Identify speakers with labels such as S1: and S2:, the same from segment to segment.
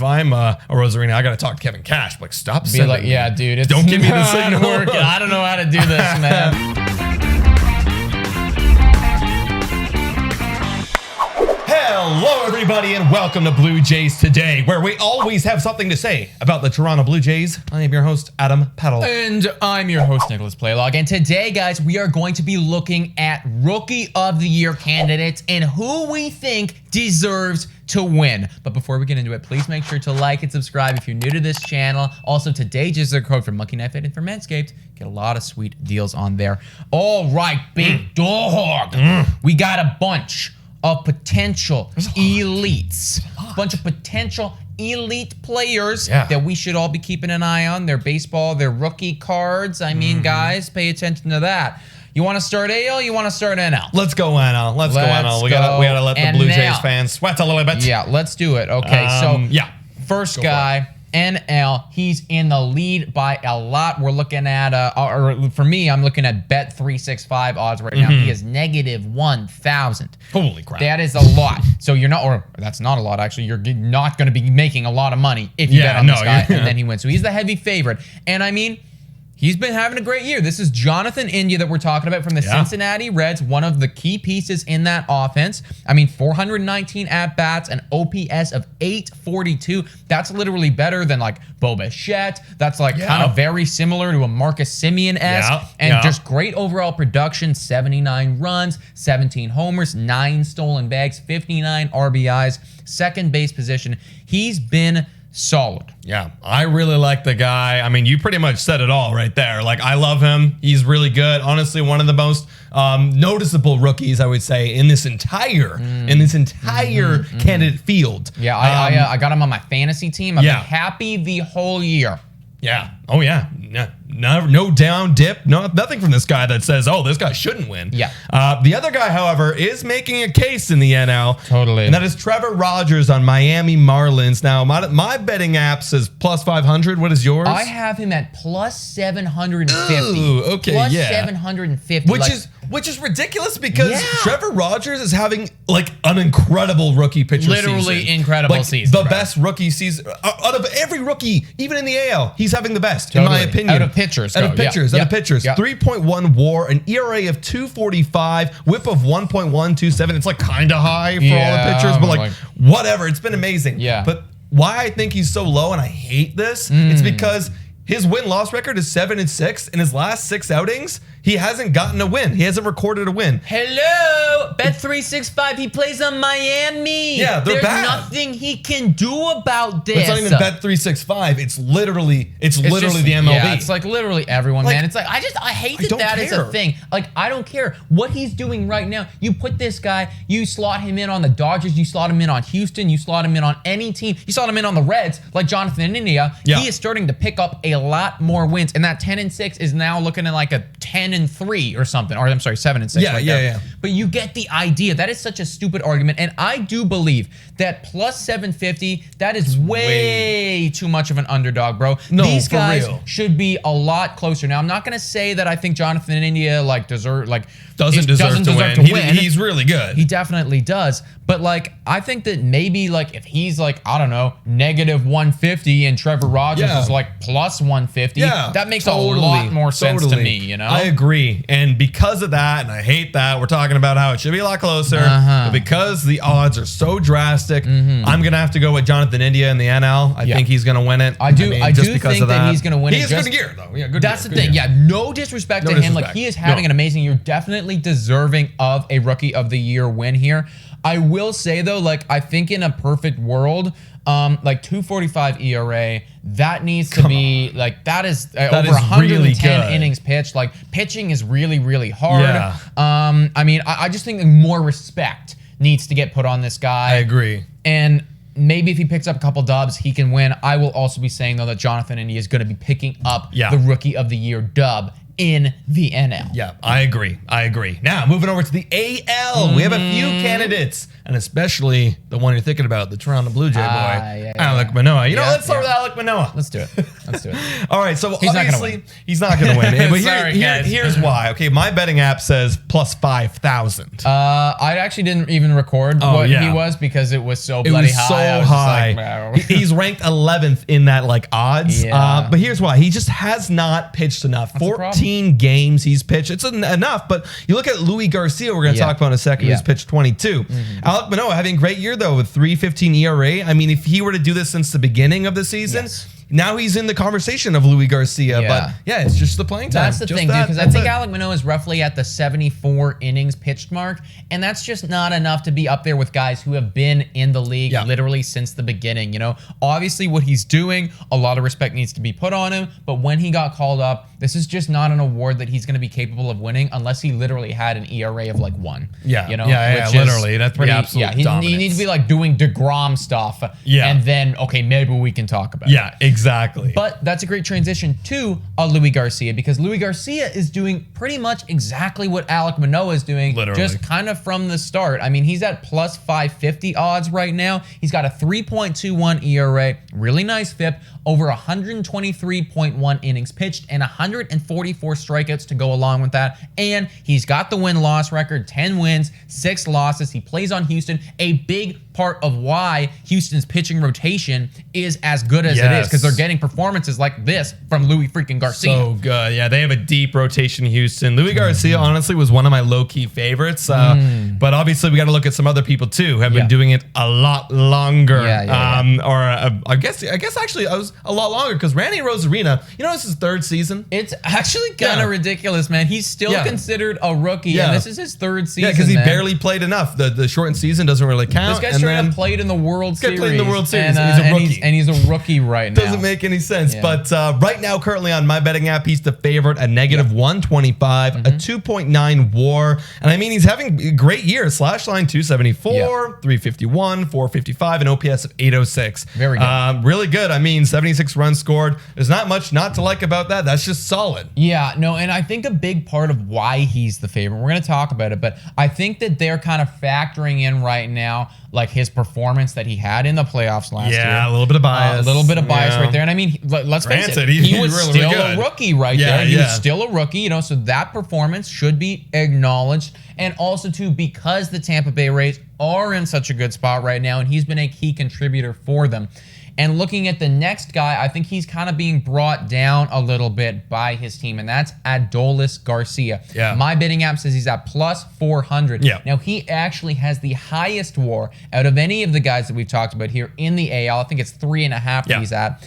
S1: if I'm Arozaerna, I got to talk to Kevin Cash. Like, stop
S2: Be
S1: sending
S2: like,
S1: me.
S2: yeah, dude, it's
S1: Don't give me the
S2: not
S1: signal.
S2: working. I don't know how to do this, man.
S1: Hello, everybody, and welcome to Blue Jays Today, where we always have something to say about the Toronto Blue Jays. I am your host, Adam Petal.
S2: And I'm your host, Nicholas Playlog. And today, guys, we are going to be looking at Rookie of the Year candidates and who we think deserves to win. But before we get into it, please make sure to like and subscribe if you're new to this channel. Also, today, just a code for Monkey Knife Fit and for Manscaped. Get a lot of sweet deals on there. All right, big dog. We got a bunch of potential elites. Bunch of potential elite players that we should all be keeping an eye on. Their baseball, their rookie cards. I mean, guys, pay attention to that. You want to start AL? You want to start NL?
S1: Let's go NL. Let's go NL. We gotta let the Blue Jays fans sweat a little bit.
S2: Yeah, let's do it. Okay, first guy, NL, he's in the lead by a lot. We're looking at, or for me, I'm looking at Bet365 odds right now. He is -1,000.
S1: Holy crap.
S2: That is a lot. So you're not, or that's not a lot actually. You're not going to be making a lot of money if you bet on this guy and then he wins. So he's the heavy favorite. And I mean, he's been having a great year. This is Jonathan India that we're talking about from the Cincinnati Reds, one of the key pieces in that offense. I mean, 419 at-bats, an OPS of 842. That's literally better than like Bo Bichette. That's like kind of very similar to a Marcus Semien-esque. And just great overall production, 79 runs, 17 homers, 9 stolen bags, 59 RBIs, second base position. He's been solid.
S1: Yeah, I really like the guy. I mean, you pretty much said it all right there. Like, I love him. He's really good. Honestly, one of the most noticeable rookies, I would say, in this entire candidate field.
S2: Yeah, I got him on my fantasy team. I've been happy the whole year.
S1: Yeah. Oh, yeah. No down dip. Nothing from this guy that says, oh, this guy shouldn't win.
S2: Yeah.
S1: The other guy, however, is making a case in the NL.
S2: Totally.
S1: And that is Trevor Rogers on Miami Marlins. Now, my betting app says +500. What is yours?
S2: I have him at +750.
S1: Ooh, okay,
S2: +750.
S1: Which is ridiculous because Trevor Rogers is having like an incredible rookie pitcher season.
S2: Literally incredible season.
S1: The best rookie season out of every rookie, even in the AL. He's having the best, in my opinion.
S2: Out of pitchers.
S1: Out of pitchers. 3.1 WAR, an ERA of 2.45, WHIP of 1.127. It's like kind of high for all the pitchers, but like whatever. It's been amazing.
S2: Yeah.
S1: But why I think he's so low, and I hate this, it's because his win-loss record is 7-6. In his last 6 outings, he hasn't gotten a win. He hasn't recorded a win.
S2: Hello, Bet365. He plays on Miami.
S1: Yeah,
S2: There's
S1: bad.
S2: nothing he can do about this.
S1: It's not even Bet365. It's literally just, the MLB.
S2: Yeah, it's like literally everyone, man. It's like I hate that is a thing. Like, I don't care what he's doing right now. You put this guy, you slot him in on the Dodgers, you slot him in on Houston, you slot him in on any team. You slot him in on the Reds, like Jonathan India. He is starting to pick up a lot more wins, and that 10-6 is now looking at like a 10-3 or something. Or I'm sorry, 7-6.
S1: Yeah.
S2: But you get the idea. That is such a stupid argument, and I do believe that +750, that is way too much of an underdog, bro.
S1: No,
S2: these
S1: for
S2: guys
S1: real.
S2: should be a lot closer. Now, I'm not gonna say that I think Jonathan India
S1: doesn't deserve to win. He's really good.
S2: He definitely does. But like, I think that maybe like if he's like, I don't know, -150 and Trevor Rogers is like +150, that makes a lot more sense to me, you know?
S1: I agree. And because of that, and I hate that, we're talking about how it should be a lot closer, but because the odds are so drastic, I'm going to have to go with Jonathan India in the NL. I think he's going to win it.
S2: I do think that he's going to win it.
S1: He has good gear, though. Yeah, good
S2: That's
S1: gear,
S2: the thing.
S1: Gear.
S2: Yeah, no disrespect to him. Like, he is having an amazing year. Definitely deserving of a Rookie of the Year win here. I will say, though, like, I think in a perfect world, like 2.45 ERA, that needs to be like, that is over 110 innings pitched. Like, pitching is really, really hard. I mean, I just think more respect needs to get put on this guy.
S1: I agree.
S2: And maybe if he picks up a couple dubs, he can win. I will also be saying, though, that Jonathan India is going to be picking up the Rookie of the Year dub in the NL.
S1: Yeah, I agree. Now, moving over to the AL, we have a few candidates, and especially the one you're thinking about, the Toronto Blue Jay boy, Alek Manoah. Let's start with Alek Manoah.
S2: Let's do it.
S1: All right, so
S2: He's
S1: obviously he's not going to win. But
S2: Sorry,
S1: here's why. Okay, my betting app says plus 5,000.
S2: I actually didn't even record what he was because it was so bloody high.
S1: It was so high. He's ranked 11th in that odds.
S2: Yeah.
S1: But here's why. He just has not pitched enough.
S2: That's
S1: 14 games he's pitched. It's enough, but you look at Luis Garcia, we're going to talk about in a second, who's pitched 22. Alek Manoah having a great year, though, with 3.15 ERA. I mean, if he were to do this since the beginning of the season, now he's in the conversation of Luis Garcia. But yeah, it's just the playing time.
S2: That's the thing, dude, because I think Alek Manoah is roughly at the 74 innings pitched mark, and that's just not enough to be up there with guys who have been in the league literally since the beginning. Obviously what he's doing, a lot of respect needs to be put on him, but when he got called up, this is just not an award that he's going to be capable of winning unless he literally had an ERA of 1.
S1: Literally. That's pretty absolute dominance.
S2: He needs to be doing DeGrom stuff, and then, okay, maybe we can talk about it.
S1: Yeah, exactly.
S2: But that's a great transition to Luis Garcia, because Luis Garcia is doing pretty much exactly what Alek Manoah is doing, just kind of from the start. I mean, he's at plus 550 odds right now. He's got a 3.21 ERA, really nice FIP, over 123.1 innings pitched, and 144 strikeouts to go along with that. And he's got the win-loss record, 10 wins, 6 losses. He plays on Houston, a big part of why Houston's pitching rotation is as good as it is, because they're getting performances like this from Luis freaking Garcia.
S1: So good. Yeah, they have a deep rotation in Houston. Luis Garcia, honestly, was one of my low-key favorites. But obviously, we got to look at some other people, too, who have been doing it a lot longer. I guess actually, I was a lot longer, because Randy Arozaerna, this is his 3rd season.
S2: It's actually kind of ridiculous, man. He's still considered a rookie, and this is his 3rd season.
S1: Yeah, because he barely played enough. The shortened season doesn't really count.
S2: This guy straight up played in the World Series.
S1: Played in the World Series.
S2: And,
S1: he's a rookie.
S2: And he's a rookie right now.
S1: Doesn't make any sense. But right now, currently on my betting app, he's the favorite at negative 125, a 2.9 WAR. And I mean, he's having a great year. Slash line 274, 351, 455, an OPS of 806.
S2: Very good.
S1: Really good. I mean, 76 runs scored. There's not much not to like about that. That's just solid.
S2: Yeah, no, and I think a big part of why he's the favorite, we're going to talk about it, but I think that they're kind of factoring in right now his performance that he had in the playoffs last year.
S1: Yeah, a little bit of bias.
S2: Right there. And I mean, let's face it, he was
S1: really
S2: still
S1: good.
S2: A rookie there. He was still a rookie, so that performance should be acknowledged. And also, too, because the Tampa Bay Rays are in such a good spot right now, and he's been a key contributor for them. And looking at the next guy, I think he's kind of being brought down a little bit by his team, and that's Adolis Garcia.
S1: Yeah.
S2: My betting app says he's at plus 400.
S1: Yeah.
S2: Now, he actually has the highest WAR out of any of the guys that we've talked about here in the AL. I think it's 3.5 that he's at.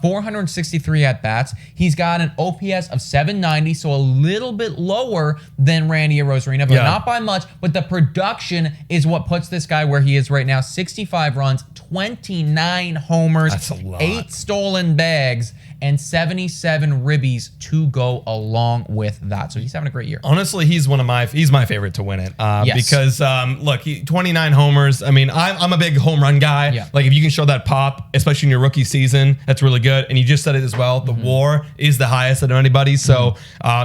S2: 463 at-bats. He's got an OPS of 790, so a little bit lower than Randy Arozaerna, but not by much. But the production is what puts this guy where he is right now. 65 runs, 29 homers,
S1: That's a lot.
S2: 8 stolen bags, and 77 ribbies to go along with that. So he's having a great year.
S1: Honestly, he's my favorite to win it. Because look, 29 homers. I mean, I'm a big home run guy.
S2: Yeah.
S1: If you can show that pop, especially in your rookie season, that's really good. And you just said it as well. The WAR is the highest out of anybody. So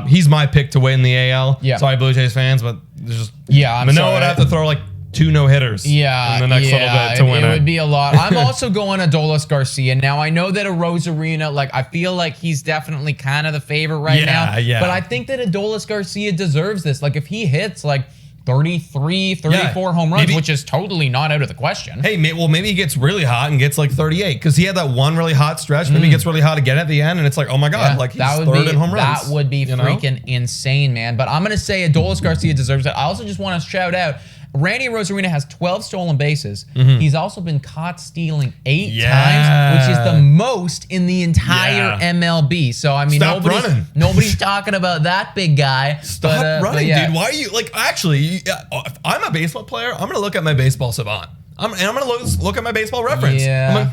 S1: he's my pick to win the AL.
S2: Yeah.
S1: Sorry, Blue Jays fans, but there's just
S2: Manoah
S1: would have to throw 2 no-hitters in the next little bit to win it.
S2: It would be a lot. I'm also going Adolis Garcia. Now, I know that Arozaerna, I feel like he's definitely kind of the favorite right now.
S1: Yeah.
S2: But I think that Adolis Garcia deserves this. If he hits, 33, 34 home runs, which is totally not out of the question.
S1: Hey, maybe he gets really hot and gets 38, because he had that one really hot stretch. Maybe he gets really hot again at the end, and it's oh my God, he's third in home runs.
S2: That would be freaking insane, man. But I'm going to say Adolis Garcia deserves it. I also just want to shout out, Randy Arozaerna has 12 stolen bases. He's also been caught stealing 8 times, which is the most in the entire MLB. So, I mean, nobody's talking about that big guy.
S1: Stop running, dude. Why are you, actually, if I'm a baseball player, I'm going to look at my baseball savant. I'm going to look at my baseball reference.
S2: Yeah.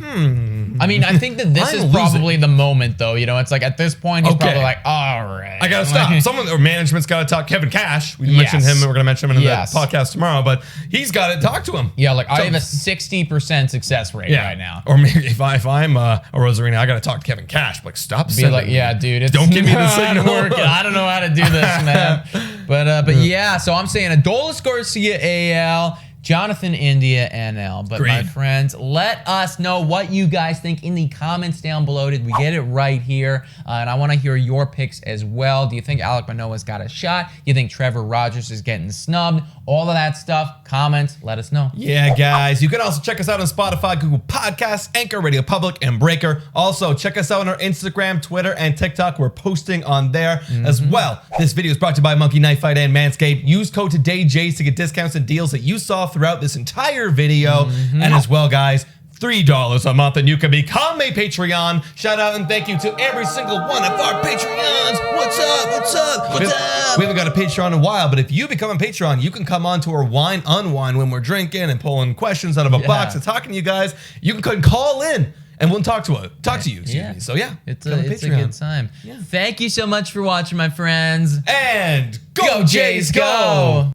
S1: I'm
S2: I mean, I think that this is probably the moment, though. You know, it's like at this point, he's probably like, all right.
S1: I got to stop. Someone or management's got to talk. Kevin Cash, we mentioned him, and we're going to mention him in the podcast tomorrow, but he's got to talk to him.
S2: Yeah, like I have a 60% success rate right now.
S1: Or maybe if I'm Arozaerna, I got to talk to Kevin Cash. Like, stop
S2: Be like, yeah, dude,
S1: don't give me the signal.
S2: I don't know how to do this, man. But yeah, so I'm saying Adolis Garcia AL, Jonathan India NL. But my friends, let us know what you guys think in the comments down below. Did we get it right here? And I want to hear your picks as well. Do you think Alek Manoah's got a shot? Do you think Trevor Rogers is getting snubbed? All of that stuff. Comments, let us know.
S1: Yeah, guys. You can also check us out on Spotify, Google Podcasts, Anchor, Radio Public, and Breaker. Also, check us out on our Instagram, Twitter, and TikTok. We're posting on there as well. This video is brought to you by Monkey Knife Fight and Manscaped. Use code TODAYJs to get discounts and deals that you saw throughout this entire video. And as well, guys, $3 a month and you can become a Patreon. Shout out and thank you to every single one of our Patreons. What's up? What's up? What's up? We haven't got a Patreon in a while, but if you become a Patreon, you can come on to our Wine Unwind when we're drinking and pulling questions out of a box and talking to you guys. You can call in and we'll talk to you. Excuse me. So yeah,
S2: it's a good time. Thank you so much for watching, my friends.
S1: And go Jays, go!